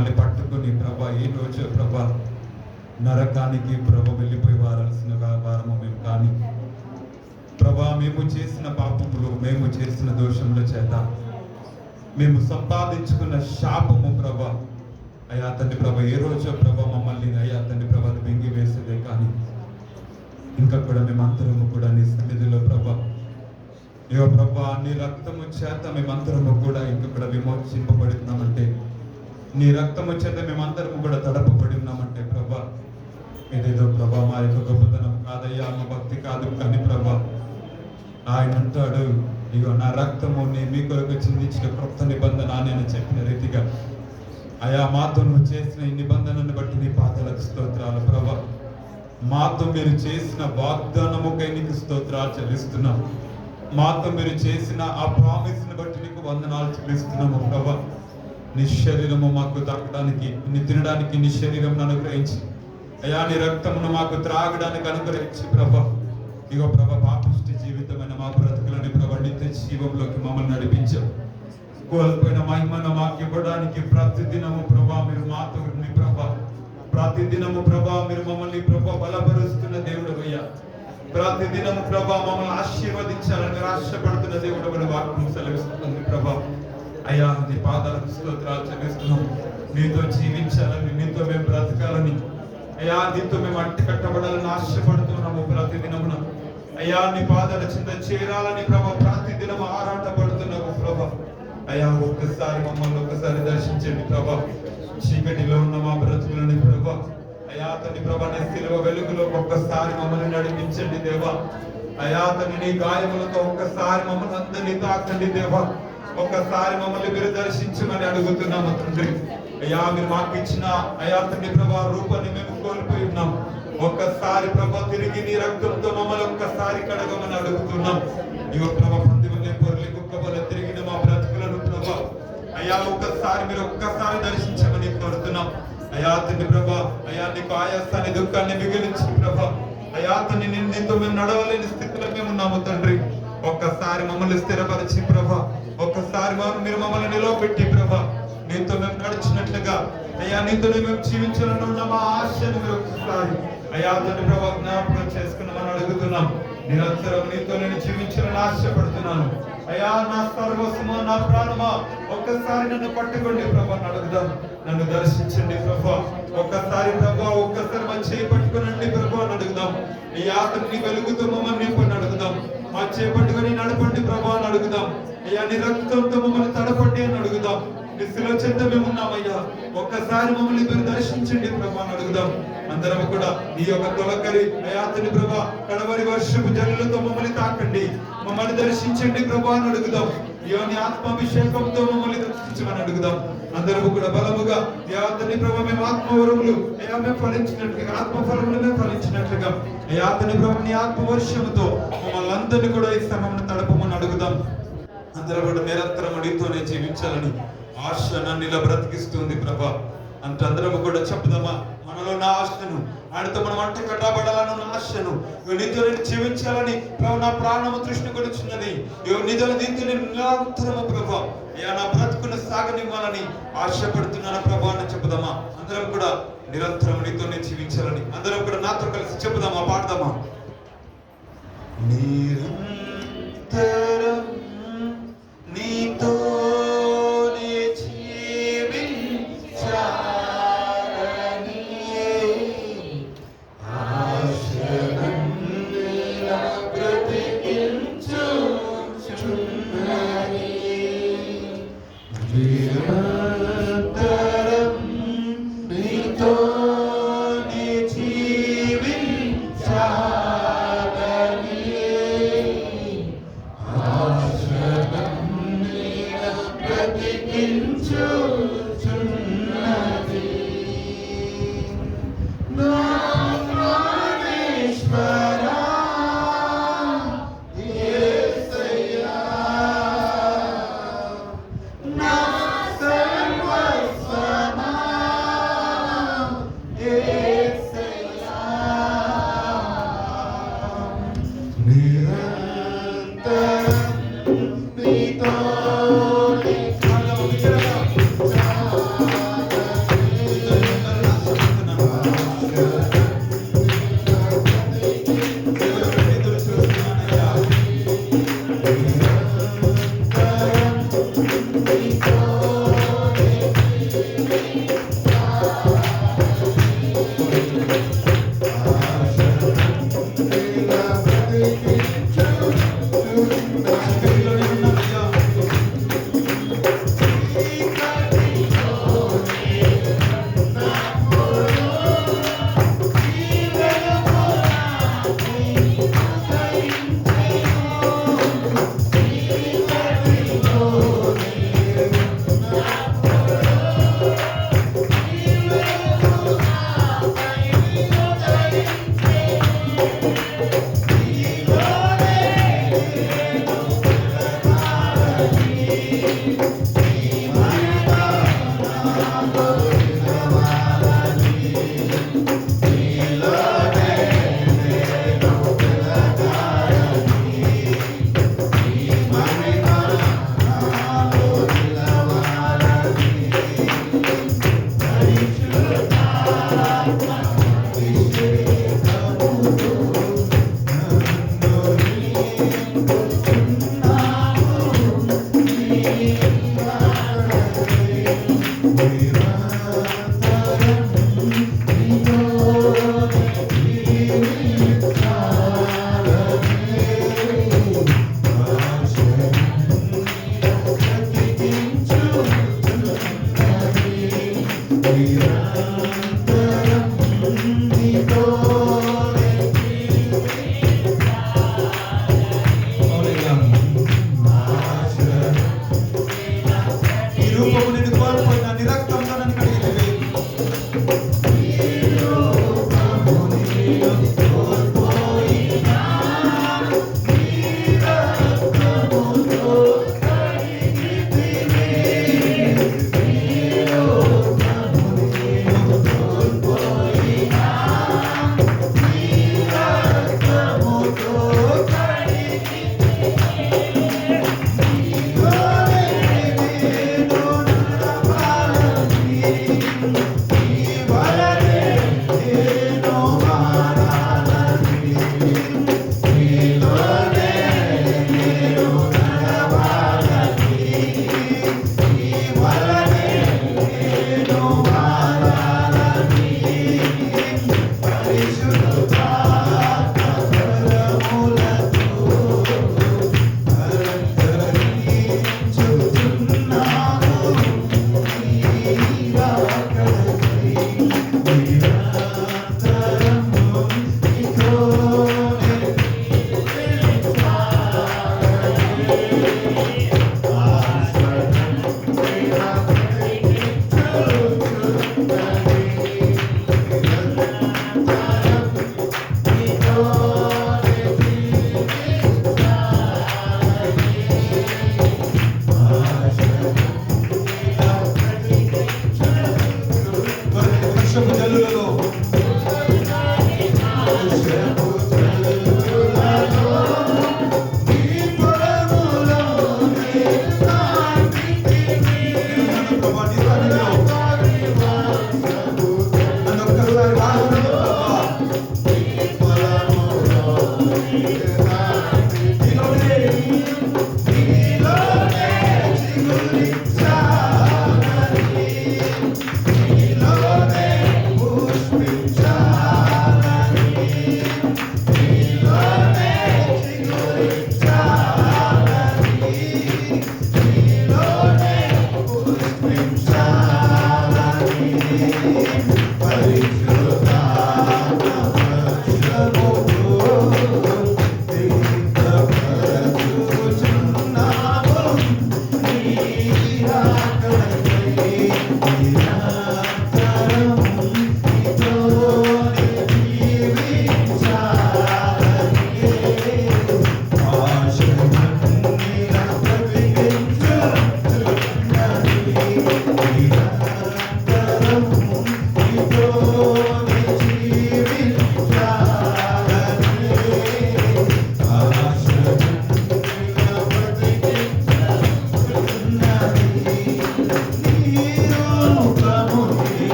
మళ్ళీ పట్టుకుని ప్రభా ఈ రోజు ప్రభా నరకానికి ప్రభా వెళ్ళిపోయి వారాల్సిన వారము మేము కానీ ప్రభా మేము చేసిన పాపములు, మేము చేసిన దోషముల చేత మేము సంపాదించుకున్న శాపము ప్రభా అయ్యా తండ్రి ప్రభా ఏ రోజు ప్రభా మమ్మల్ని అయ్యా తండ్రి ప్రభా మింగి వేసేదే కానీ ఇంకా కూడా మేమంతరము కూడా నీ సన్నిధిలో ప్రభా ఇగో ప్రభా నీ రక్తము చేత మేమంతరము కూడా ఇంకా కూడా విమోచింపబడుతున్నామంటే, నీ రక్తము చేత మేమంతరము కూడా తడపబడి ఉన్నామంటే ప్రభా ఇదేదో ప్రభా మా యొక్క గొప్పతనం కాదయ్యా, మా భక్తి కాదు కానీ ప్రభా ఆయన అంటాడు ఇగో నా రక్తము మీ కొరకు చిందించిన క్రొత్త నిబంధన నేను చెప్పిన రీతిగా అయా మాతో నువ్వు చేసిన ఈ నిబంధనను బట్టి నీ పాదాలకు స్తోత్రాలు ప్రభా. మాతో మీరు చేసిన వాగ్దానముకై నీకు స్తోత్రాలు చెల్లిస్తున్నాం. మాతో మీరు చేసిన ఆ ప్రామిస్ని బట్టి నీకు వందనాలు చెల్లిస్తున్నాము ప్రభా. నీ శరీరము మాకు తాకడానికి, నీ తినడానికి నీ శరీరం అనుగ్రహించి అయా నీ రక్తమును మాకు త్రాగడానికి అనుగ్రహించి ప్రభా ఇగో ప్రభా పాపిష్టి జీవితమైన మా బ్రతుకులని ప్రభా నిత్య జీవంలోకి మమ్మల్ని నడిపించావు. కోల్పోయిన మహిమను మాకు ఇవ్వడానికి ప్రతిదినము ప్రభా మీరు మాతో ప్రభా, ప్రతిదినము ప్రభా మీరు మమ్మల్ని ప్రభా బలపరుస్తున్న దేవుడు అయ్యా. ప్రతిదినము ప్రభా మమ్మల్ని ఆశీర్వదించాలని ఆశపడుతున్న దేవుడు వాక్యం సెలవిస్తుంది ప్రభా. అయ్యా నీ పాదాలకు స్తోత్రాలు చెల్లిస్తున్నాం. నీతో జీవించాలని, నీతో మేము బ్రతకాలని అయ్యా, నీతో మేము అంటి కట్టబడాలని ఆశపడుతున్నాము. ప్రతిదినమున అయ్యా నీ పాదాల చింత చేరాలని ప్రభా ప్రతిదినము ఆరాటపడుతున్నాము ప్రభా. అయ్యా ఒక్కసారి మమ్మల్ని ఒక్కసారి దర్శించండి ప్రభా. చీకటిలో ఉన్న మా బ్రతుకులని ప్రభా అయ్యా తండ్రి ప్రభా నీ సిలువ వెలుగులో ఒక్కసారి మమ్మల్ని నడిపించండి దేవా. అయ్యా తండ్రి నీ గాయములతో ఒక్కసారి మమ్మల్ని అందరినీ తాకండి దేవా. ఒక్కసారి మమ్మల్ని మీరు దర్శించమని అడుగుతున్నాము తండ్రి. అయ్యా మీరు మాకు ఇచ్చిన అయ్యా తండ్రి ప్రభా రూపాన్ని మేము కోల్పోయి ఉన్నాం. ఒక్కసారి ప్రభా తిరిగి నీ రక్తంతో మమ్మల్ని ఒక్కసారి కడగమని అడుగుతున్నాం. ఇగో ప్రభా పంది వల్లే పొరలి కుక్క వల్ల తిరిగిన మా బ్రతుకులను ప్రభా అయ్యా ఒక్కసారి మీరు ఒక్కసారి దర్శించమని కోరుతున్నాం. అయ్యా తండ్రి ప్రభా అయ్యా నీకు ఆయాసాన్ని దుఃఖాన్ని మిగిలించి ప్రభా అయ్యా తండ్రి నీతో మేము నడవలేని స్థితిలో మేము ఉన్నాము తండ్రి. ఒక్కసారి మమ్మల్ని స్థిరపరిచి ప్రభా, ఒక్కసారి మీరు మమ్మల్ని నిలవబెట్టి ప్రభా నీతో మేము నడిచినట్లుగా అయ్యా నీతో మేము జీవించాలని ఉన్న మా ఆశను మీరు ఒక్కసారి అయ్యా తండ్రి ప్రభా జ్ఞాపకం చేసుకున్నామని అడుగుతున్నాం. నిరంతరం నీతో నేను జీవించాలని ఆశపడుతున్నాను. అయ్యా నా సర్వస్వమా నా ప్రాణమా ఒక్కసారి నన్ను పట్టుకోండి ప్రభా అడుగుదాం. నన్ను దర్శించండి ప్రభా. ఒక్కసారి ప్రభా ఒక్కసారి మా చేయి పట్టుకునండి ప్రభా అని అడుగుదాం. ఈ ఆత్మని వెలుగుతో మమ్మల్ని నింపని అడుగుదాం. మా చేయి పట్టుకొని నడపండి ప్రభా అని అడుగుదాం. అయ్యా నీ రక్తంతో మమ్మల్ని తడపండి అని అడుగుదాం. నీ శిలువ చెంత మేము ఉన్నామయ్యా. ఒక్కసారి మమ్మల్ని మీరు దర్శించండి ప్రభా అని అడుగుదాం. అందరం కూడా ఈ యొక్క తొలకరి అయాతని ప్రభా కడవరి వర్షపు జల్లులతో మమ్మల్ని తాకండి, మమ్మల్ని దర్శించండి ప్రభా అని అడుగుదాం. యోని ఆత్మాభిషేకంతో మమ్మల్ని దర్శించమని అడుగుదాం. అందరము కూడా బలముగా యాతని ప్రభా మేము ఆత్మవరములు అయా మేము ఫలించినట్లుగా, ఆత్మఫలములు మేము ఫలించినట్లుగా యాతని ప్రభా నీ ఆత్మవర్షముతో మమ్మల్ని అందరినీ కూడా ఈ సమయంలో తడపమని అడుగుదాం. అందరూ కూడా నిరంతరం నీతోనే జీవించాలని ఆశ నన్ను ఇలా బ్రతికిస్తుంది ప్రభా. అంటే అందరము కూడా చెప్దామా మనలో నా ఆశను, ఆయనతో మనం అంట కట్టబడాలని ఆశను, నీతో జీవించాలని ప్రభు నా ప్రాణము తృష్ణ కొడుచున్నది. నీతో నిరంతరము ప్రభా అయ్యా నా బ్రతుకును సాగనివ్వాలని ఆశపడుతున్నాను ప్రభా అని చెప్పుదామా. అందరం కూడా నిరంతరం నీతోనే జీవించాలని అందరం కూడా నాతో కలిసి చెప్పుదామా, పాడదామా. నిరంతరం నీతో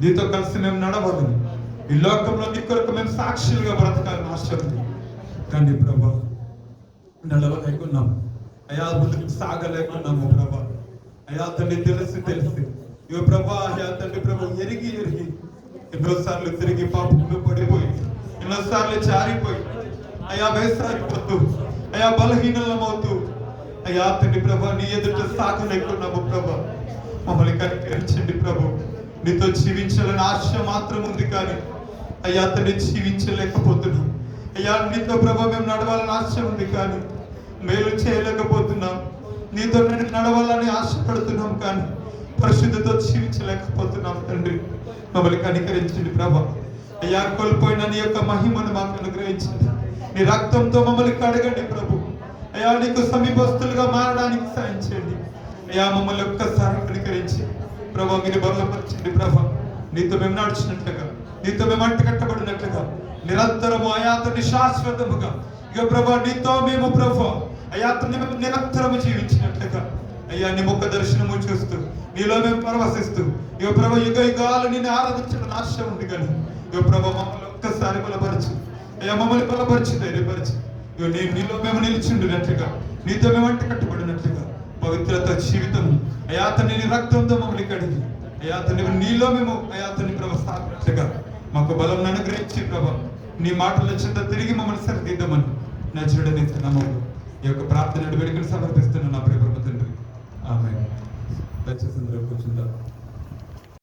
నీతో కలిసి మేము నడవాలని, ఈ లోకంలో నీ కొరకు మేము సాక్షులుగా బ్రతకాలని ఆశ ఉంది. కానీ ప్రభా నడవలేకున్నాము అయా, ముందుకు సాగలేకున్నాము ప్రభా. అయా తండ్రి తెలిసి ఇగో ప్రభా, అయా తండ్రి ప్రభా, ఎరిగి ఎన్నోసార్లు తిరిగి పాపంలో పడిపోయి, ఎన్నోసార్లు జారిపోయి అయా వేసారిపోతూ, అయా బలహీనమవుతూ, అయా తండ్రి ప్రభా నీ ఎదుట సాగలేకున్నాము ప్రభా. మమ్మల్ని కనికరించండి ప్రభు. నీతో జీవించాలని ఆశ మాత్రం ఉంది, కానీ అయ్యా తండ్రి జీవించలేకపోతున్నాం. అయ్యా నీతో ప్రభా మేము నడవాలని ఆశ ఉంది, కానీ మేలు చేయలేకపోతున్నాం. నీతో నేను నడవాలని ఆశపడుతున్నాం, కానీ పరిశుద్ధతో జీవించలేకపోతున్నాం. తండ్రి మమ్మల్ని కనికరించండి ప్రభా. అయ్యా కోల్పోయిన నీ యొక్క మహిమను మాకు అనుగ్రహించండి. నీ రక్తంతో మమ్మల్ని కడగండి ప్రభు. అయ్యా నీకు సమీపస్తులుగా మారడానికి సాయం చేయండి. అయ్యా మమ్మల్ని ఒక్కసారి కనికరించి ప్రభా మీరు బలపరచండి ప్రభా. నీతో మేము నడిచినట్లుగా, నీతో మేము అంటకట్టబడినట్లుగా నిరంతరము అయాతని శాశ్వతముగా ఇక ప్రభా నీతో మేము ప్రభా అయాతని మేము నిరంతరము జీవించినట్లుగా అయ్యా నీ ముఖ దర్శనము చూస్తూ నీలో మేము పరవశిస్తూ ఇక ప్రభా యుగ యుగాలు నిన్ను ఆరాధించిన ఆశ ఉంది. కానీ ఇక ప్రభా మమ్మల్ని ఒక్కసారి బలపరచు అయ్యా, మమ్మల్ని బలపరిచి ధైర్యపరిచి ఇక నీలో మేము నిలిచిండినట్లుగా, నీతో మేము అంటకట్టబడినట్లుగా పవిత్రత జీవితం అయాతని నీ రక్తంతో మమ్మల్ని కడిగి అయాతని నీలో మేము అయాతని ప్రభా స్థాపించగా మాకు బలం అనుగ్రహించి ప్రభా నీ మాటల చెంత తిరిగి మమ్మల్ని సరిదిద్దామని నచ్చడని నామములో ఈ యొక్క ప్రార్థన వేడుకలు సమర్పిస్తున్న నా ప్రియ తండ్రి. ఆమేన్. దయచేసి అందరూ కూర్చుందాం.